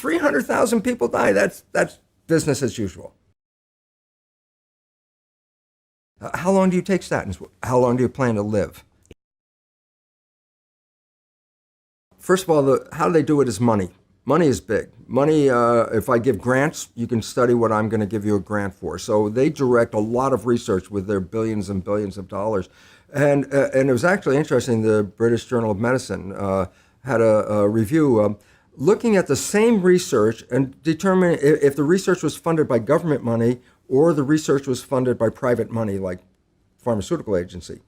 300,000 people die. That's business as usual. How long do you take statins? How long do you plan to live? First of all, how they do it is money. Money is big. Money, if I give grants, you can study what I'm going to give you a grant for. So they direct a lot of research with their billions and billions of dollars. And it was actually interesting, the British Journal of Medicine had a review looking at the same research and determining if the research was funded by government money or the research was funded by private money like pharmaceutical agency.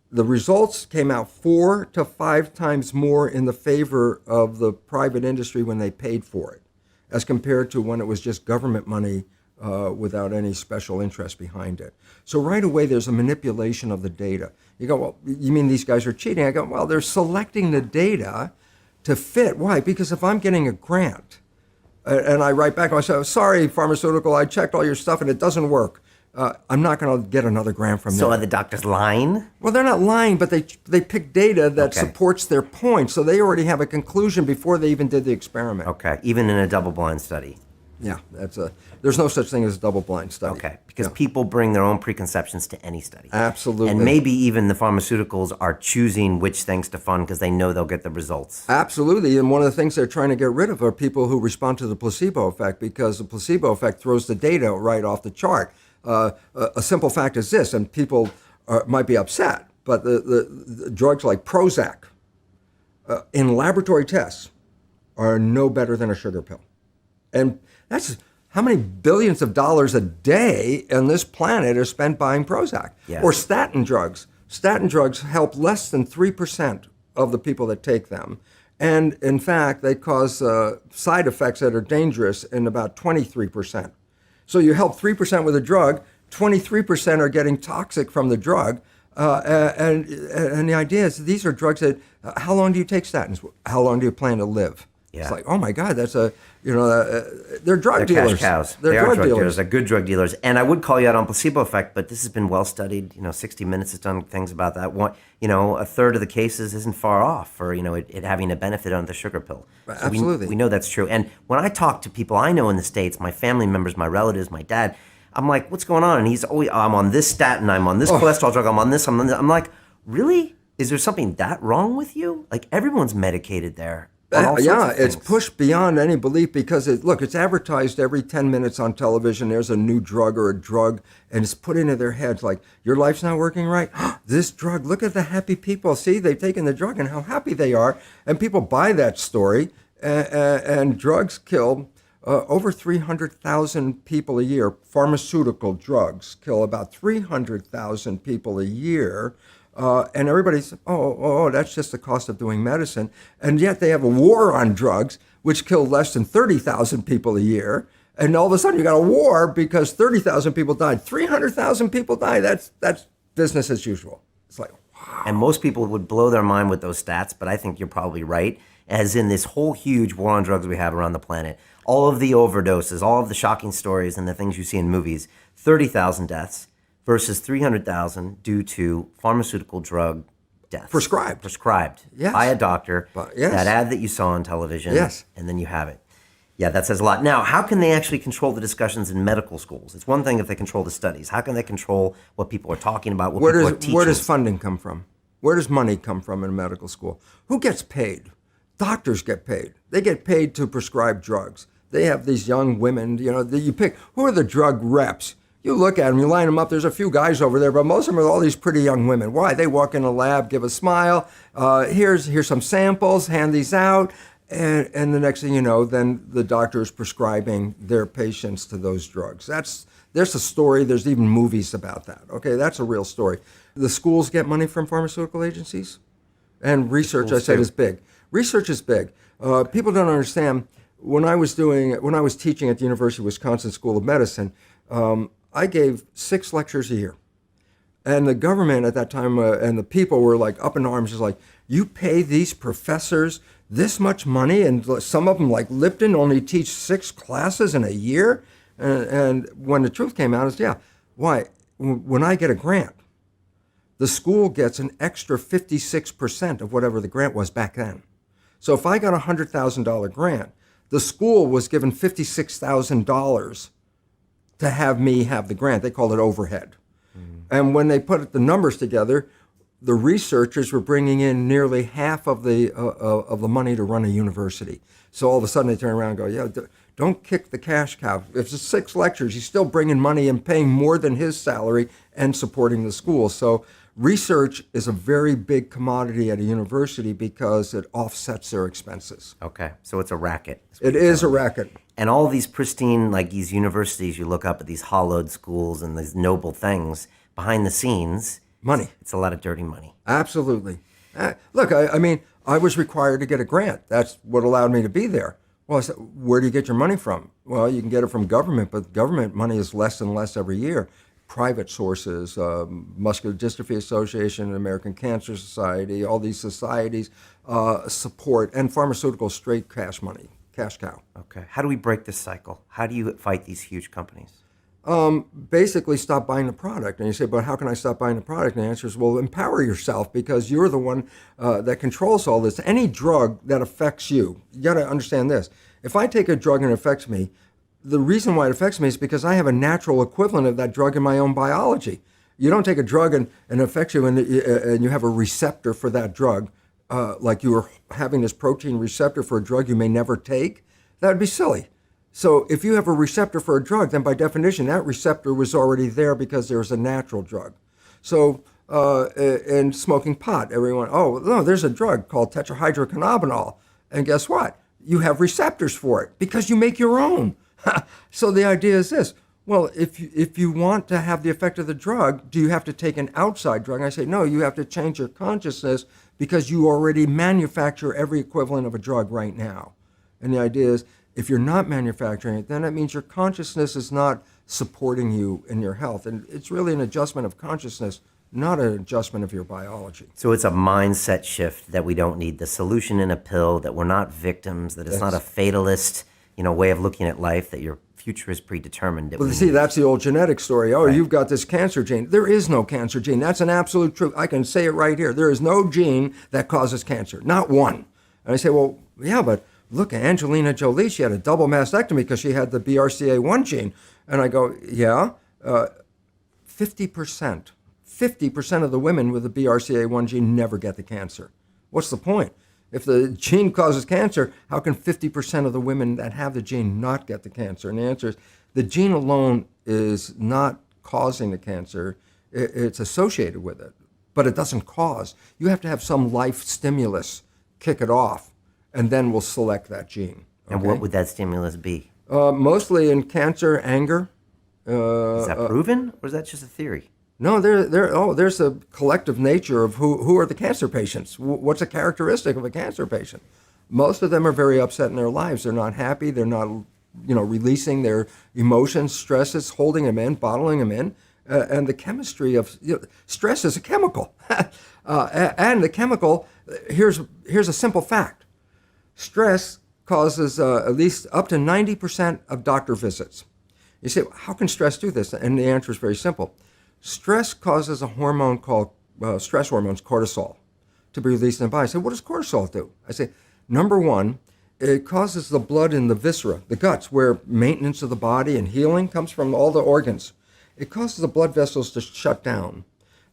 The results came out 4 to 5 times more in the favor of the private industry when they paid for it, as compared to when it was just government money without any special interest behind it. So right away, there's a manipulation of the data. You go, well, you mean these guys are cheating? I go, well, they're selecting the data to fit. Why? Because if I'm getting a grant and I write back, I say, sorry, pharmaceutical, I checked all your stuff and it doesn't work. I'm not going to get another grant from them. So are the doctors lying? Well, they're not lying, but they pick data that supports their point. So they already have a conclusion before they even did the experiment. Okay, even in a double-blind study. Yeah, there's no such thing as a double-blind study. Okay, because people bring their own preconceptions to any study. Absolutely. And maybe even the pharmaceuticals are choosing which things to fund because they know they'll get the results. Absolutely, and one of the things they're trying to get rid of are people who respond to the placebo effect, because the placebo effect throws the data right off the chart. A simple fact is this, and people might be upset, but the drugs like Prozac in laboratory tests are no better than a sugar pill. And that's how many billions of dollars a day on this planet are spent buying Prozac. Yes. Or statin drugs. Statin drugs help less than 3% of the people that take them. And in fact, they cause side effects that are dangerous in about 23%. So you help 3% with a drug, 23% are getting toxic from the drug. And the idea is these are drugs that, how long do you take statins? How long do you plan to live? Yeah. It's like, oh my God, that's they're drug dealers. Cash cows. They're they are drug drug dealers. dealers. They're good drug dealers. And I would call you out on placebo effect, but this has been well studied. 60 Minutes has done things about that. A third of the cases isn't far off for, it having a benefit on the sugar pill. So Absolutely. We know that's true. And when I talk to people I know in the States, my family members, my relatives, my dad, I'm like, what's going on? And he's always, I'm on this statin, I'm on this cholesterol drug, I'm on this, I'm on this. I'm like, really? Is there something that wrong with you? Like, everyone's medicated there. It's pushed beyond any belief because it's advertised every 10 minutes on television. There's a new drug or a drug, and it's put into their heads like, your life's not working right. This drug, look at the happy people. See, they've taken the drug and how happy they are. And people buy that story, and drugs kill over 300,000 people a year. Pharmaceutical drugs kill about 300,000 people a year. And everybody's, that's just the cost of doing medicine. And yet they have a war on drugs, which kill less than 30,000 people a year. And all of a sudden you got a war because 30,000 people died. 300,000 people died. That's business as usual. It's like, wow. And most people would blow their mind with those stats, but I think you're probably right. As in this whole huge war on drugs we have around the planet, all of the overdoses, all of the shocking stories and the things you see in movies, 30,000 deaths. Versus 300,000 due to pharmaceutical drug deaths. Prescribed. Yes. By a doctor. Yes. That ad that you saw on television. Yes. And then you have it. Yeah, that says a lot. Now, how can they actually control the discussions in medical schools? It's one thing if they control the studies. How can they control what people are talking about, what people are teaching? Where does funding come from? Where does money come from in a medical school? Who gets paid? Doctors get paid. They get paid to prescribe drugs. They have these young women, you pick, who are the drug reps? You look at them, you line them up, there's a few guys over there, but most of them are all these pretty young women. Why? They walk in a lab, give a smile, here's some samples, hand these out, and the next thing you know, then the doctor is prescribing their patients to those drugs. There's a story, there's even movies about that. Okay, that's a real story. The schools get money from pharmaceutical agencies, and research, I said, is big. Research is big. People don't understand, when I was teaching at the University of Wisconsin School of Medicine, I gave 6 lectures a year. And the government at that time and the people were like up in arms, just like, you pay these professors this much money, and some of them like Lipton only teach 6 classes in a year? And when the truth came out, why? When I get a grant, the school gets an extra 56% of whatever the grant was back then. So if I got a $100,000 grant, The school was given $56,000 to have me have the grant. They called it overhead. And when they put the numbers together, the researchers were bringing in nearly half of the money to run a university. So all of a sudden they turn around and go, yeah, don't kick the cash cow. If it's 6 lectures, he's still bringing money and paying more than his salary and supporting the school. So research is a very big commodity at a university because it offsets their expenses. Okay, so it's a racket. It is a racket. And all these pristine, like these universities, you look up at these hollowed schools and these noble things, behind the scenes, Money. it's a lot of dirty money. Absolutely. Look, I mean, I was required to get a grant. That's what allowed me to be there. Well, I said, where do you get your money from? Well, you can get it from government, but government money is less and less every year. Private sources, Muscular Dystrophy Association, American Cancer Society, all these societies support, and pharmaceutical straight cash money, cash cow. Okay. How do we break this cycle? How do you fight these huge companies? Basically stop buying the product. And you say, but how can I stop buying the product? And the answer is, well, empower yourself because you're the one that controls all this. Any drug that affects you got to understand this. If I take a drug and it affects me, the reason why it affects me is because I have a natural equivalent of that drug in my own biology. You don't take a drug and it affects you and you have a receptor for that drug, like you were having this protein receptor for a drug you may never take. That would be silly. So if you have a receptor for a drug, then by definition, that receptor was already there because there's a natural drug. So in smoking pot, everyone, oh, no, there's a drug called tetrahydrocannabinol. And guess what? You have receptors for it because you make your own. So the idea is this. Well, if you want to have the effect of the drug, do you have to take an outside drug? And I say, no, you have to change your consciousness because you already manufacture every equivalent of a drug right now. And the idea is, if you're not manufacturing it, then that means your consciousness is not supporting you in your health. And it's really an adjustment of consciousness, not an adjustment of your biology. So it's a mindset shift that we don't need the solution in a pill, that we're not victims, that it's not a fatalist, way of looking at life, that your future is predetermined. Well, see, that's the old genetic story. Oh, right. You've got this cancer gene. There is no cancer gene. That's an absolute truth. I can say it right here. There is no gene that causes cancer, not one. And I say, well, yeah, but look, Angelina Jolie, she had a double mastectomy because she had the BRCA1 gene. And I go, yeah, 50% of the women with the BRCA1 gene never get the cancer. What's the point? If the gene causes cancer, how can 50% of the women that have the gene not get the cancer? And the answer is the gene alone is not causing the cancer. It's associated with it, but it doesn't cause. You have to have some life stimulus kick it off, and then we'll select that gene. Okay? And what would that stimulus be? Mostly in cancer, anger. Is that proven, or is that just a theory? No, there's a collective nature of who are the cancer patients. What's a characteristic of a cancer patient? Most of them are very upset in their lives. They're not happy. They're not, releasing their emotions, stresses, holding them in, bottling them in. And the chemistry of stress is a chemical. And the chemical, here's a simple fact. Stress causes at least up to 90% of doctor visits. You say, how can stress do this? And the answer is very simple. Stress causes a hormone called stress hormones, cortisol, to be released in the body. I say, what does cortisol do? I say, number one, it causes the blood in the viscera, the guts, where maintenance of the body and healing comes from all the organs. It causes the blood vessels to shut down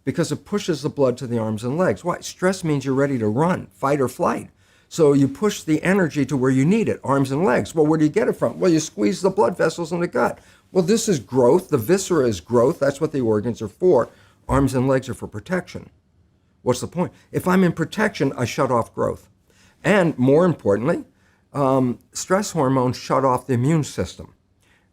because it pushes the blood to the arms and legs. Why? Stress means you're ready to run, fight or flight. So you push the energy to where you need it, arms and legs. Well, where do you get it from? Well, you squeeze the blood vessels in the gut. Well, this is growth. The viscera is growth. That's what the organs are for. Arms and legs are for protection. What's the point? If I'm in protection, I shut off growth. And more importantly, stress hormones shut off the immune system.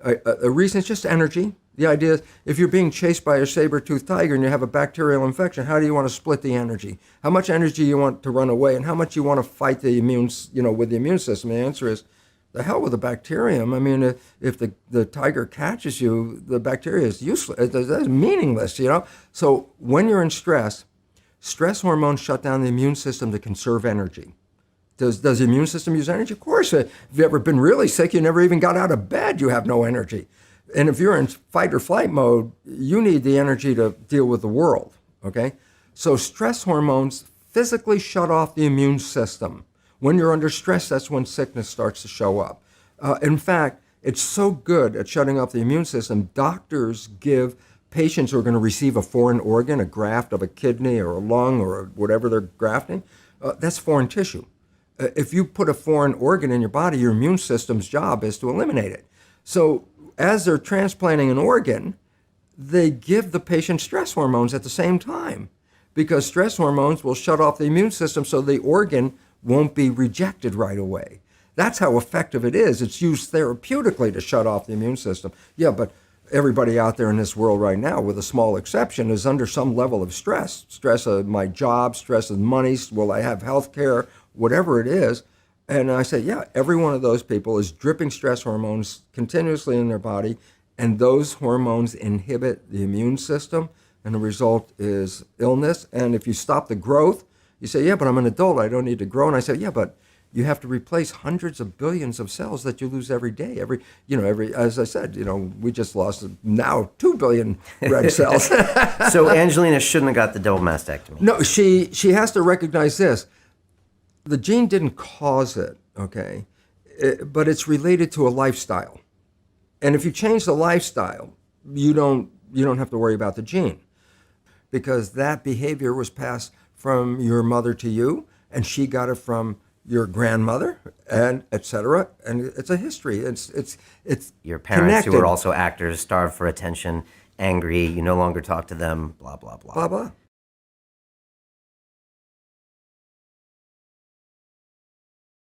The reason is just energy. The idea is if you're being chased by a saber-toothed tiger and you have a bacterial infection, how do you want to split the energy? How much energy you want to run away and how much you want to fight the with the immune system? The answer is the hell with the bacterium. I mean, if the tiger catches you, the bacteria is useless. It's meaningless, So when you're in stress hormones shut down the immune system to conserve energy. Does the immune system use energy? Of course. If you've ever been really sick, you never even got out of bed, you have no energy. And if you're in fight or flight mode, you need the energy to deal with the world, okay? So stress hormones physically shut off the immune system. When you're under stress, that's when sickness starts to show up. In fact, it's so good at shutting off the immune system, doctors give patients who are going to receive a foreign organ, a graft of a kidney or a lung or whatever they're grafting, that's foreign tissue. If you put a foreign organ in your body, your immune system's job is to eliminate it. So as they're transplanting an organ, they give the patient stress hormones at the same time because stress hormones will shut off the immune system so the organ won't be rejected right away. That's how effective it is. It's used therapeutically to shut off the immune system. Yeah, but everybody out there in this world right now, with a small exception, is under some level of stress. Stress of my job, stress of money, will I have health care, whatever it is. And I say, yeah, every one of those people is dripping stress hormones continuously in their body, and those hormones inhibit the immune system, and the result is illness. And if you stop the growth, you say, yeah, but I'm an adult, I don't need to grow. And I say, yeah, but you have to replace hundreds of billions of cells that you lose every day. As I said, we just lost now 2 billion red cells. So Angelina shouldn't have got the double mastectomy. No, she has to recognize this. The gene didn't cause it, okay? But it's related to a lifestyle. And if you change the lifestyle, you don't have to worry about the gene, because that behavior was passed from your mother to you, and she got it from your grandmother, and et cetera. And it's a history. It's your parents connected. Who were also actors, starved for attention, angry, you no longer talk to them, blah, blah, blah. Blah, blah.